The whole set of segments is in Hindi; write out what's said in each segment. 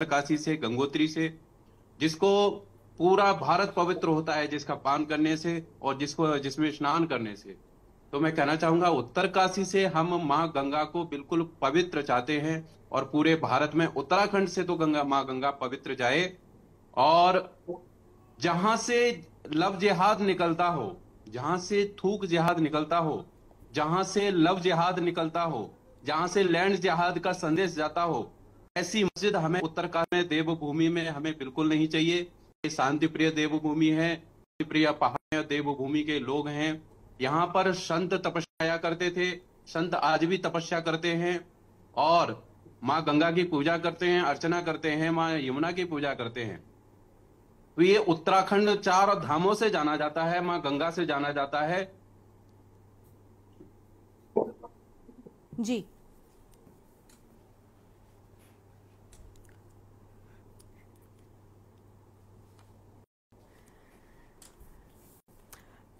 काशी से, गंगोत्री से, जिसको पूरा भारत पवित्र होता है जिसका पान करने से और जिसमें स्नान करने से। तो मैं कहना चाहूंगा उत्तरकाशी से हम माँ गंगा को बिल्कुल पवित्र चाहते हैं और पूरे भारत में उत्तराखंड से तो माँ गंगा पवित्र जाए। और जहां से लव जिहाद निकलता हो, जहां से थूक जिहाद निकलता हो, जहां से लव जिहाद निकलता हो, जहां से लैंड जिहाद का संदेश जाता हो, ऐसी मस्जिद हमें उत्तरकाशी में देवभूमि में हमें बिल्कुल नहीं चाहिए। ये शांति प्रिय देवभूमि है, शांति प्रिय पहाड़ देवभूमि के लोग हैं। यहाँ पर संत तपस्या करते थे, संत आज भी तपस्या करते हैं और माँ गंगा की पूजा करते हैं, अर्चना करते हैं, माँ यमुना की पूजा करते हैं। तो ये उत्तराखंड 4 धामों से जाना जाता है, माँ गंगा से जाना जाता है। जी,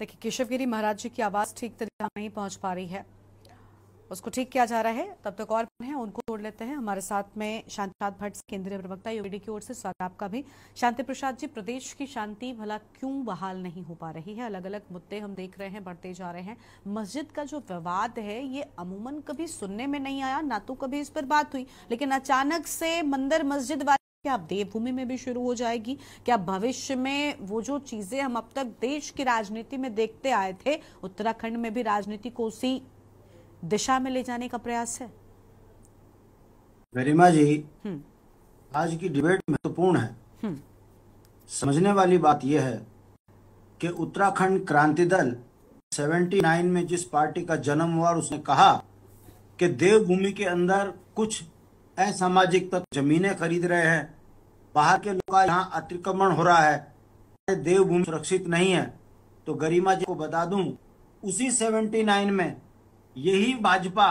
देखिए केशवगिरी महाराज जी की आवाज ठीक तरीके से नहीं पहुंच पा रही है, उसको ठीक किया जा रहा है। तब तक और है उनको जोड़ लेते हैं। हमारे साथ में शांति प्रसाद भट्ट, केंद्रीय प्रवक्ता यूपीडी की ओर से स्वागत आपका भी। शांति प्रसाद जी, प्रदेश की शांति भला क्यों बहाल नहीं हो पा रही है? अलग अलग मुद्दे हम देख रहे हैं बढ़ते जा रहे हैं। मस्जिद का जो विवाद है ये अमूमन कभी सुनने में नहीं आया, ना तो कभी इस पर बात हुई, लेकिन अचानक से मंदिर मस्जिद वाले क्या अब देवभूमि में भी शुरू हो जाएगी? क्या भविष्य में वो जो चीजें हम अब तक देश की राजनीति में देखते आए थे, उत्तराखंड में भी राजनीति को उसी दिशा में ले जाने का प्रयास है? गरिमा जी, आज की डिबेट महत्वपूर्ण है। समझने वाली बात यह है कि उत्तराखंड क्रांति दल 79 में जिस पार्टी का जन्म हुआ, उसने कहा कि देवभूमि के अंदर कुछ असामाजिक तत्व जमीनें खरीद रहे हैं, बाहर के लोग का यहाँ अतिक्रमण हो रहा है, देवभूमि सुरक्षित नहीं है। तो गरिमा जी को बता दूं, उसी 79 में यही भाजपा,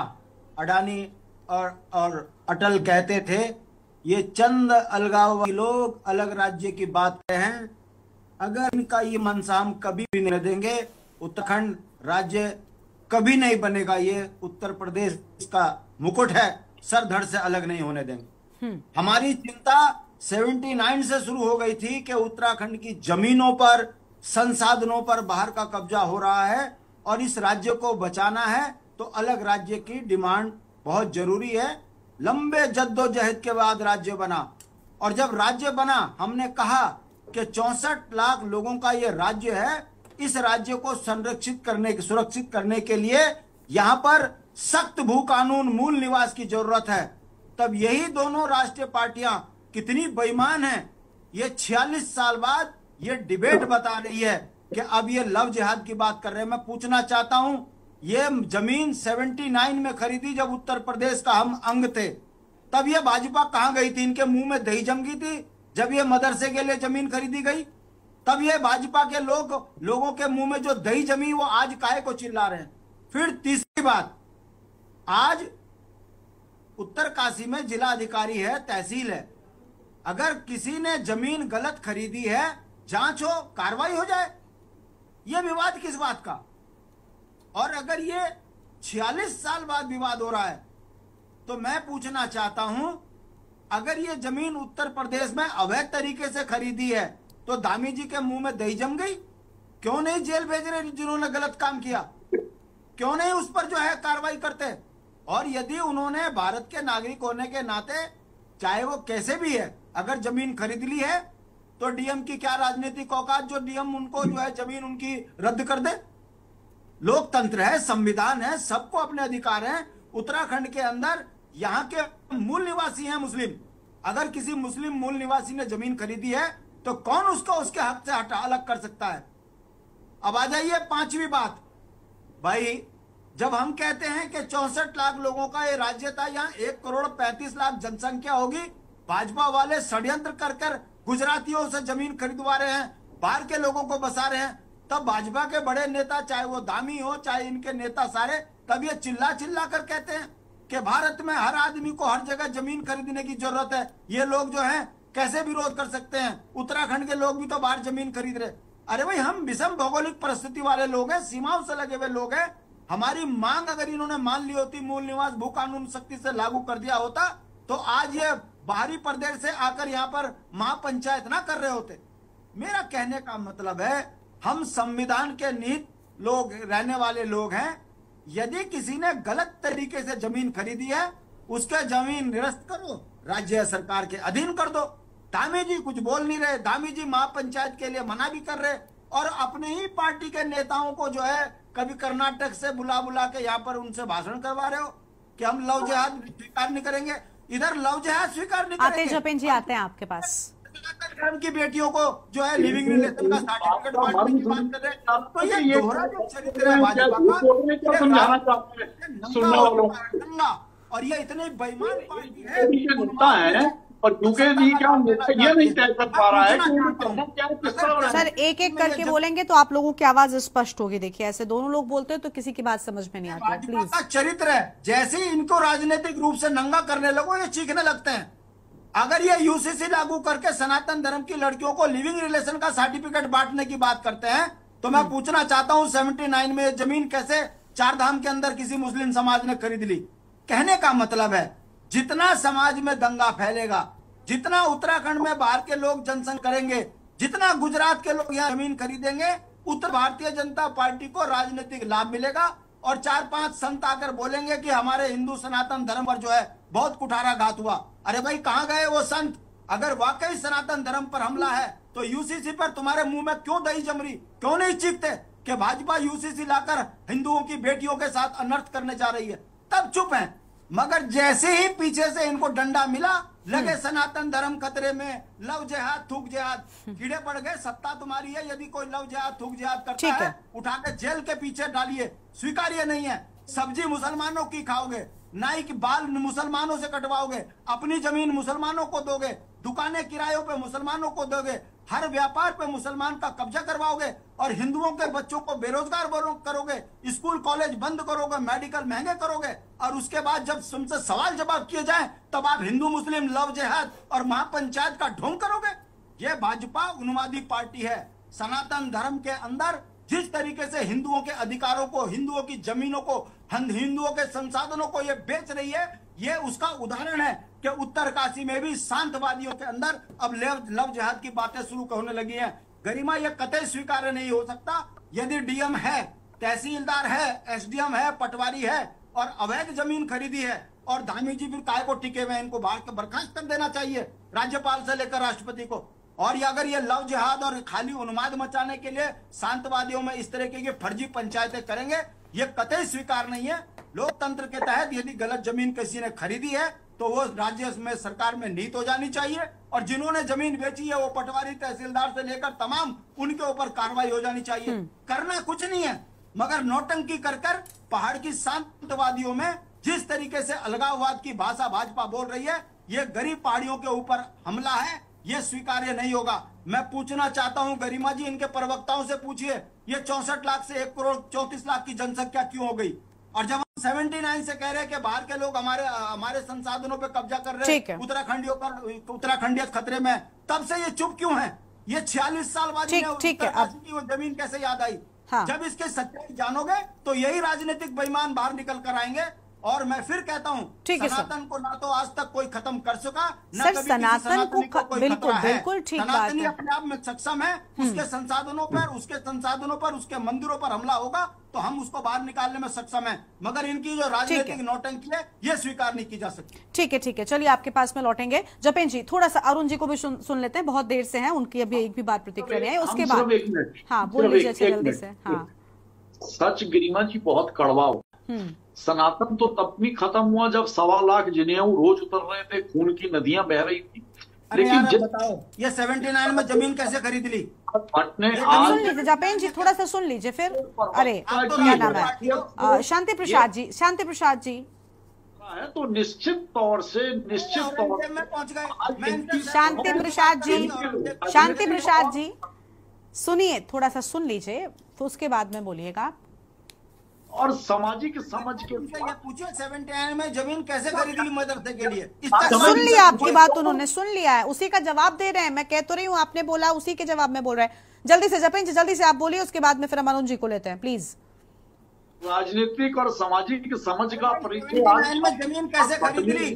अडानी और अटल कहते थे ये चंद अलगाववादी लोग अलग राज्य की बात कर रहे हैं, अगर इनका ये मनसा हम कभी भी नहीं देंगे, उत्तराखंड राज्य कभी नहीं बनेगा, ये उत्तर प्रदेश का मुकुट है, सर धड़ से अलग नहीं होने देंगे। हमारी चिंता 79 से शुरू हो गई थी कि उत्तराखंड की जमीनों पर, संसाधनों पर बाहर का कब्जा हो रहा है और इस राज्य को बचाना है तो अलग राज्य की डिमांड बहुत जरूरी है। लंबे जद्दोजहद के बाद राज्य बना और जब राज्य बना हमने कहा कि 64 लाख लोगों का ये राज्य है, इस राज्य को सुरक्षित करने के लिए यहाँ पर सख्त भू कानून, मूल निवास की जरूरत है। तब यही दोनों राष्ट्रीय पार्टियां कितनी बेईमान हैं, ये 46 साल बाद ये डिबेट बता रही है कि अब ये लव जिहाद की बात कर रहे हैं। मैं पूछना चाहता हूं, ये जमीन 79 में खरीदी जब उत्तर प्रदेश का हम अंग थे, तब ये भाजपा कहां गई थी? इनके मुंह में दही जम गई थी जब ये मदरसे के लिए जमीन खरीदी गई? तब ये भाजपा के लोगों के मुंह में जो दही जमी वो आज काहे को चिल्ला रहे हैं? फिर तीसरी बात, आज उत्तरकाशी में जिला अधिकारी है, तहसील है, अगर किसी ने जमीन गलत खरीदी है, जांच हो, कार्रवाई हो जाए। यह विवाद किस बात का? और अगर ये 46 साल बाद विवाद हो रहा है तो मैं पूछना चाहता हूं, अगर ये जमीन उत्तर प्रदेश में अवैध तरीके से खरीदी है तो दामी जी के मुंह में दही जम गई? क्यों नहीं जेल भेज रहे जिन्होंने गलत काम किया? क्यों नहीं उस पर जो है कार्रवाई करते? और यदि उन्होंने भारत के नागरिक होने के नाते, चाहे वो कैसे भी है, अगर जमीन खरीद ली है तो डीएम की क्या राजनीतिक औकात जो डीएम उनको जो है जमीन उनकी रद्द कर दे? लोकतंत्र है, संविधान है, सबको अपने अधिकार हैं। उत्तराखंड के अंदर यहाँ के मूल निवासी हैं मुस्लिम, अगर किसी मुस्लिम मूल निवासी ने जमीन खरीदी है तो कौन उसको उसके हक से अलग कर सकता है? अब आ जाइए पांचवी बात, भाई जब हम कहते हैं कि 64 लाख लोगों का ये राज्य था, यहाँ 1 करोड़ 35 लाख जनसंख्या होगी, भाजपा वाले षड्यंत्र कर कर गुजरातियों से जमीन खरीदवा रहे हैं, बाहर के लोगों को बसा रहे हैं, तब भाजपा के बड़े नेता, चाहे वो धामी हो चाहे इनके नेता सारे, तब ये चिल्ला चिल्ला कर कहते हैं कि भारत में हर आदमी को हर जगह जमीन खरीदने की जरूरत है। ये लोग जो हैं कैसे विरोध कर सकते हैं? उत्तराखंड के लोग भी तो बाहर जमीन खरीद रहे। अरे भाई, हम विषम भौगोलिक परिस्थिति वाले लोग हैं, सीमाओं से लगे हुए लोग हैं। हमारी मांग अगर इन्होंने मान ली होती, मूल निवास भू कानून सख्ती से लागू कर दिया होता, तो आज ये बाहरी प्रदेश से आकर यहाँ पर महापंचायत ना कर रहे होते। मेरा कहने का मतलब है, हम संविधान के निहित लोग रहने वाले लोग हैं। यदि किसी ने गलत तरीके से जमीन खरीदी है, उसके जमीन निरस्त करो, राज्य सरकार के अधीन कर दो। धामी जी कुछ बोल नहीं रहे, धामी जी महापंचायत के लिए मना भी कर रहे, और अपने ही पार्टी के नेताओं को जो है कभी कर्नाटक से बुला बुला के यहाँ पर उनसे भाषण करवा रहे हो कि हम लव जिहाद स्वीकार नहीं करेंगे। इधर लव जिहाद स्वीकार नहीं करेंगे। आते जपेन जी आते हैं आपके पास। धर्म की बेटियों को जो है लिविंग रिलेशन का सर्टिफिकेट बांटने की बात कर रहे हैं, तो ये दोहरा जो चरित्र है भाजपा का, और ये इतने बेईमान पार्टी है। और क्योंकि ये नहीं तय कर पा रहा है कि सर एक एक करके बोलेंगे तो आप लोगों की आवाज स्पष्ट होगी। देखिए ऐसे दोनों लोग बोलते हैं तो किसी की बात समझ में नहीं आती है। प्लीज, का चरित्र है, जैसे ही इनको राजनीतिक रूप से नंगा करने लगो ये चीखने लगते हैं। अगर ये यूसीसी लागू करके सनातन धर्म की लड़कियों को लिविंग रिलेशन का सर्टिफिकेट बांटने की बात करते हैं, तो मैं पूछना चाहता हूं 79 में जमीन कैसे चार धाम के अंदर किसी मुस्लिम समाज ने खरीद ली। कहने का मतलब है, जितना समाज में दंगा फैलेगा, जितना उत्तराखंड में बाहर के लोग जनसंघ करेंगे, जितना गुजरात के लोग यहाँ जमीन खरीदेंगे, उत्तर भारतीय जनता पार्टी को राजनीतिक लाभ मिलेगा। और 4-5 संत आकर बोलेंगे कि हमारे हिंदू सनातन धर्म पर जो है बहुत कुठाराघात हुआ। अरे भाई कहाँ गए वो संत? अगर वाकई सनातन धर्म पर हमला है तो यूसीसी पर तुम्हारे मुंह में क्यों दही जम रही? क्यों नहीं चीखते कि भाजपा यूसीसी लाकर हिंदुओं की बेटियों के साथ अनर्थ करने जा रही है? तब चुप है। मगर जैसे ही पीछे से इनको डंडा मिला, लगे सनातन धर्म खतरे में, लव जिहाद थूक जिहाद, कीड़े पड़ गए। सत्ता तुम्हारी है, यदि कोई लव जिहाद थूक जिहाद करता है उठा के जेल के पीछे डालिए, स्वीकार्य नहीं है। सब्जी मुसलमानों की खाओगे, नाई की बाल मुसलमानों से कटवाओगे, अपनी जमीन मुसलमानों को दोगे, दुकानें किरायों पे मुसलमानों को दोगे, हर व्यापार पे मुसलमान का कब्जा करवाओगे, और हिंदुओं के बच्चों को बेरोजगार करोगे, स्कूल कॉलेज बंद करोगे, मेडिकल महंगे करोगे, और उसके बाद जब तुमसे सवाल जवाब किए जाए तब आप हिंदू मुस्लिम लव जिहाद और महापंचायत का ढोंग करोगे। यह भाजपा उन्मादी पार्टी है। सनातन धर्म के अंदर जिस तरीके से हिंदुओं के अधिकारों को, हिंदुओं की जमीनों को, हिंदुओं के संसाधनों को ये बेच रही है, ये उसका उदाहरण है कि उत्तरकाशी में भी शांतवादियों के अंदर अब लव जिहाद की बातें शुरू होने लगी हैं। गरिमा, यह कतई स्वीकार्य नहीं हो सकता। यदि डीएम है, तहसीलदार है, एसडीएम है, पटवारी है और अवैध जमीन खरीदी है, और धामी जी फिर काय को टिके हुए, इनको बाहर के बर्खास्त कर देना चाहिए, राज्यपाल से लेकर राष्ट्रपति को। और ये अगर ये लव जिहाद और खाली उन्माद मचाने के लिए शांतवादियों में इस तरह की फर्जी पंचायतें करेंगे, ये कतई स्वीकार नहीं है। लोकतंत्र के तहत यदि गलत जमीन किसी ने खरीदी है तो वो राज्य में सरकार में नीत हो जानी चाहिए, और जिन्होंने जमीन बेची है वो पटवारी तहसीलदार से लेकर तमाम उनके ऊपर कार्रवाई हो जानी चाहिए। करना कुछ नहीं है, मगर नौटंकी कर कर पहाड़ की शांतवादियों में जिस तरीके से अलगाववाद की भाषा भाजपा बोल रही है, ये गरीब पहाड़ियों के ऊपर हमला है, ये स्वीकार्य नहीं होगा। मैं पूछना चाहता हूं गरिमा जी, इनके प्रवक्ताओं से पूछिए, ये 64 लाख से 1 करोड़ 34 लाख की जनसंख्या क्यों हो गई? और जब 79 से कह रहे हैं कि बाहर के लोग हमारे संसाधनों पे कब्जा कर रहे हैं, उत्तराखंडियत खतरे में, तब से ये चुप क्यों है? ये 46 साल बाद उत्तरकाशी की वो जमीन कैसे याद आई? हाँ। जब इसके सच्चाई जानोगे तो यही राजनीतिक बेईमान बाहर निकल कर आएंगे। और मैं फिर कहता हूँ, सनातन को ना तो आज तक कोई खत्म कर सका, ना कभी सनातन को कोई खतरा है। बिल्कुल ठीक बात है। सनातनी अपने आप में सक्षम है, उसके संसाधनों पर, उसके मंदिरों पर हमला होगा तो हम उसको बाहर निकालने में सक्षम है, मगर इनकी जो राजनीतिक नौटंकी है ये स्वीकार नहीं की जा सकती। ठीक है, चलिए आपके पास में लौटेंगे। जपेन जी, थोड़ा सा अरुण जी को भी सुन लेते हैं, बहुत देर से हैं, उनकी अभी एक भी बात प्रतिक्रिया नहीं है। उसके बाद हाँ बोल लीजिए जल्दी से। हाँ, सच गरिमा जी बहुत कड़वा हो। सनातन तो तब भी खत्म हुआ जब 1.25 लाख जनेऊ रोज उतर रहे थे, खून की नदियां बह रही थी। लेकिन बताओ ये 79 में जमीन कैसे खरीद ली? सुन लीजिए जपेन जी, थोड़ा सा सुन लीजिए फिर। अरे क्या नाम है? शांति प्रसाद जी तो निश्चित तौर से में पहुंच गए। शांति प्रसाद जी सुनिए, थोड़ा सा सुन लीजिए तो उसके बाद में बोलिएगा। और सामाजिक समझ के पूछिए 79 में जमीन कैसे खरीदी मदरसे के लिए? सुन लिया आपकी बात, उन्होंने सुन लिया है, उसी का जवाब दे रहे हैं। मैं कह तो रही हूँ, आपने बोला उसी के जवाब में बोल रहे हैं। जल्दी से जपेन जी, जल्दी से आप बोलिए, उसके बाद में फिर हम अरुण जी को लेते हैं, प्लीज। राजनीतिक और सामाजिक समझ का परिचय 79 में जमीन कैसे खरीद ली?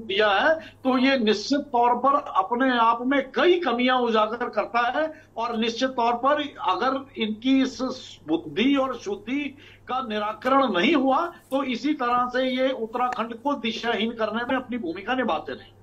दिया है, तो ये निश्चित तौर पर अपने आप में कई कमियां उजागर करता है। और निश्चित तौर पर अगर इनकी इस बुद्धि और शुद्धि का निराकरण नहीं हुआ तो इसी तरह से ये उत्तराखंड को दिशाहीन करने में अपनी भूमिका निभाते रहे।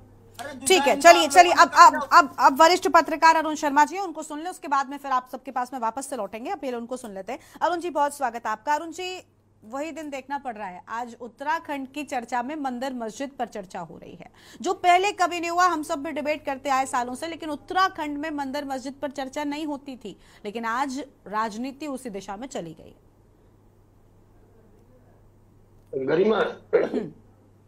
ठीक है, चलिए चलिए, अब वरिष्ठ पत्रकार अरुण शर्मा जी, उनको सुन ले, उसके बाद में फिर आप सबके पास में वापस से लौटेंगे। अब पहले उनको सुन लेते हैं। अरुण जी, बहुत स्वागत है आपका। अरुण जी, वही दिन देखना पड़ रहा है, आज उत्तराखंड की चर्चा में मंदिर मस्जिद पर चर्चा हो रही है, जो पहले कभी नहीं हुआ। हम सब भी डिबेट करते आए सालों से, लेकिन उत्तराखंड में मंदिर मस्जिद पर चर्चा नहीं होती थी, लेकिन आज राजनीति उसी दिशा में चली गई। गरिमा,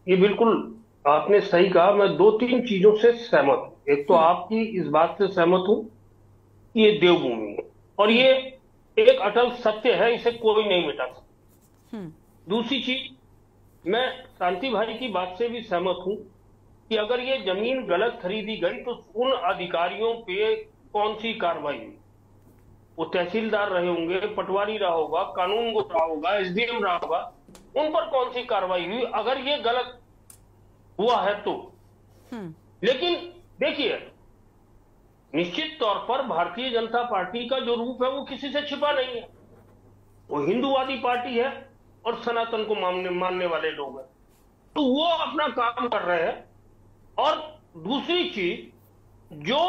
ये बिल्कुल आपने सही कहा। मैं 2-3 चीजों से सहमत हूं। एक तो आपकी इस बात से सहमत हूं कि ये देवभूमि है और ये एक अटल सत्य है, इसे कोई नहीं मिटा सकता। दूसरी चीज, मैं शांति भाई की बात से भी सहमत हूं कि अगर ये जमीन गलत खरीदी गई तो उन अधिकारियों पे कौन सी कार्रवाई हुई? वो तहसीलदार रहे होंगे, पटवारी रहा होगा, कानून गो रहा होगा, एसडीएम रहा होगा, उन पर कौन सी कार्रवाई हुई अगर ये गलत हुआ है तो? लेकिन देखिए, निश्चित तौर पर भारतीय जनता पार्टी का जो रूप है वो किसी से छिपा नहीं है। वो हिंदूवादी पार्टी है और सनातन को मानने वाले लोग हैं, तो वो अपना काम कर रहे हैं। और दूसरी चीज, जो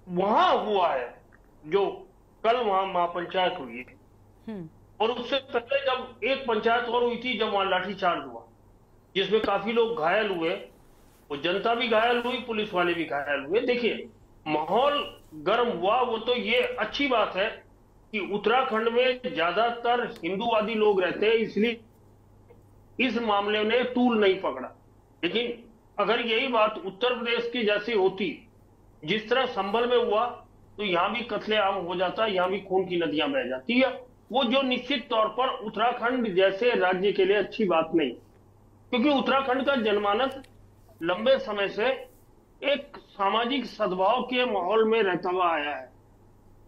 वहां हुआ है, जो कल वहां महापंचायत हुई है, और उससे पहले जब एक पंचायत और हुई थी, जब वहां लाठीचार्ज हुआ, जिसमें काफी लोग घायल हुए, वो जनता भी घायल हुई, पुलिस वाले भी घायल हुए। देखिए, माहौल गर्म हुआ, वो तो ये अच्छी बात है कि उत्तराखंड में ज्यादातर हिंदूवादी लोग रहते हैं, इसलिए इस मामले ने तूल नहीं पकड़ा। लेकिन अगर यही बात उत्तर प्रदेश की जैसी होती, जिस तरह संभल में हुआ, तो यहां भी कत्लेआम हो जाता, यहां भी खून की नदियां बह जाती है। वो जो निश्चित तौर पर उत्तराखंड जैसे राज्य के लिए अच्छी बात नहीं, क्योंकि उत्तराखंड का जनमानस लंबे समय से एक सामाजिक सद्भाव के माहौल में रहता हुआ आया है।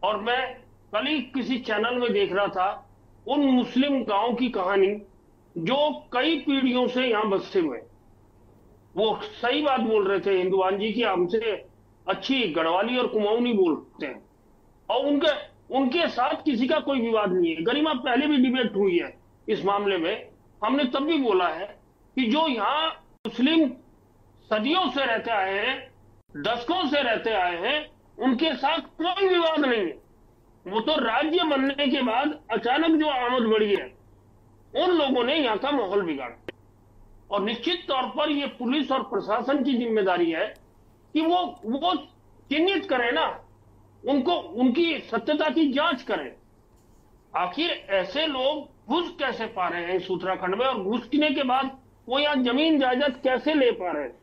और मैं कल ही किसी चैनल में देख रहा था उन मुस्लिम गांव की कहानी जो कई पीढ़ियों से यहां बसे हुए। वो सही बात बोल रहे थे हिंदुआन जी की, हमसे अच्छी गढ़वाली और कुमाऊनी बोलते हैं, और उनके साथ किसी का कोई विवाद नहीं है। गरिमा, पहले भी डिबेट हुई है इस मामले में, हमने तब भी बोला है कि जो यहाँ मुस्लिम सदियों से रहते आए हैं, दशकों से रहते आए हैं, उनके साथ कोई विवाद नहीं है। वो तो राज्य बनने के बाद अचानक जो आमद बढ़ी है, उन लोगों ने यहाँ का माहौल बिगाड़ा। और निश्चित तौर पर ये पुलिस और प्रशासन की जिम्मेदारी है कि वो चिन्हित करे ना, उनको उनकी सत्यता की जांच करें। आखिर ऐसे लोग घुस कैसे पा रहे हैं इस उत्तराखंड में, और घुसने के बाद वो यहाँ जमीन जायदाद कैसे ले पा रहे हैं,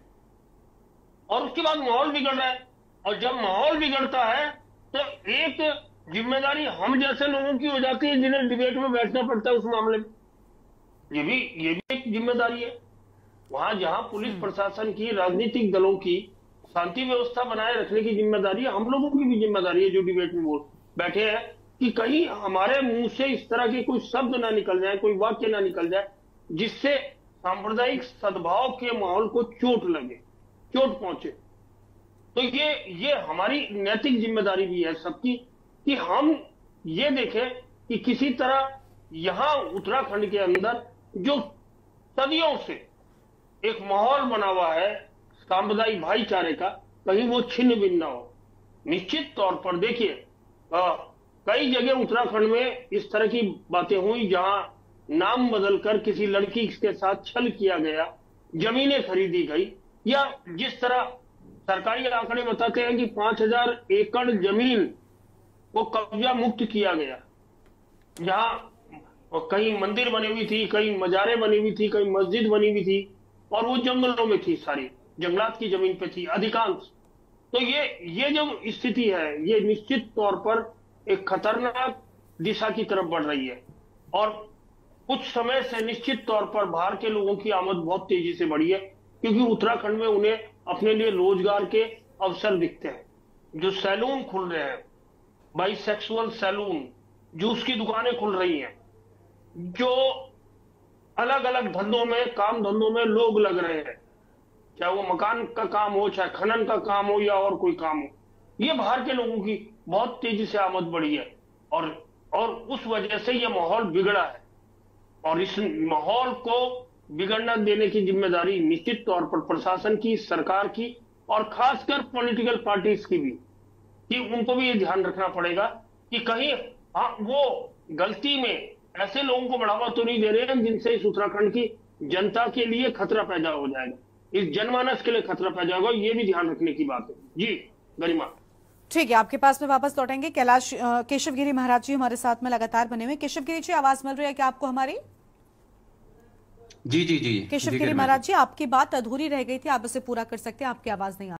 और उसके बाद माहौल बिगड़ रहा है। और जब माहौल बिगड़ता है तो एक जिम्मेदारी हम जैसे लोगों की हो जाती है, जिन्हें डिबेट में बैठना पड़ता है उस मामले में। ये भी एक जिम्मेदारी है। वहां जहां पुलिस प्रशासन की, राजनीतिक दलों की शांति व्यवस्था बनाए रखने की जिम्मेदारी है, हम लोगों की भी जिम्मेदारी है जो डिबेट में बोल बैठे हैं, कि कहीं हमारे मुंह से इस तरह के कोई शब्द ना निकल जाए, कोई वाक्य ना निकल जाए जिससे सांप्रदायिक सद्भाव के माहौल को चोट लगे, चोट पहुंचे। तो ये हमारी नैतिक जिम्मेदारी भी है सबकी, कि हम ये देखें कि किसी तरह यहां उत्तराखंड के अंदर जो सदियों से एक माहौल बना हुआ है सांप्रदायिक भाईचारे का, कहीं वो छिन्न भिन्न ना हो। निश्चित तौर पर देखिए, कई जगह उत्तराखंड में इस तरह की बातें हुई जहां नाम बदलकर किसी लड़की के साथ छल किया गया, जमीनें खरीदी गई, या जिस तरह सरकारी आंकड़े बताते हैं कि 5000 एकड़ जमीन को कब्जा मुक्त किया गया, जहां कहीं मंदिर बनी हुई थी, कहीं मजारें बनी हुई थी, कहीं मस्जिद बनी हुई थी, और वो जंगलों में थी, सारी जंगलात की जमीन पे थी अधिकांश। तो ये जो स्थिति है, ये निश्चित तौर पर एक खतरनाक दिशा की तरफ बढ़ रही है। और कुछ समय से निश्चित तौर पर बाहर के लोगों की आमद बहुत तेजी से बढ़ी है, क्योंकि उत्तराखंड में उन्हें अपने लिए रोजगार के अवसर दिखते हैं। जो सैलून खुल रहे हैं, बाइसेक्सुअल सैलून, जूस की दुकानें खुल रही हैं, जो अलग अलग धंधों में, काम धंधों में लोग लग रहे हैं, चाहे वो मकान का काम हो, चाहे खनन का काम हो, या और कोई काम हो, ये बाहर के लोगों की बहुत तेजी से आमद बढ़ी है और उस वजह से ये माहौल बिगड़ा है। और इस माहौल को बिगड़ना देने की जिम्मेदारी निश्चित तौर पर प्रशासन की, सरकार की और खासकर पॉलिटिकल पार्टीज की भी, कि उनको भी ये ध्यान रखना पड़ेगा कि कहीं वो गलती में ऐसे लोगों को बढ़ावा तो नहीं दे रहे हैं जिनसे इस उत्तराखंड की जनता के लिए खतरा पैदा हो जाएगा, इस जनमानस के लिए खतरा पैदा होगा। ये भी ध्यान रखने की बात है। जी गरिमा। ठीक है, आपके पास में वापस लौटेंगे। कैलाश केशवगिरी महाराज जी हमारे साथ में लगातार बने हुए। केशवगिरी जी, आवाज मिल रही है क्या आपको हमारी? जी जी जी केशवगिरी महाराज जी, आपकी बात अधूरी रह गई थी, आप इसे पूरा कर सकते हैं, आपकी आवाज नहीं आ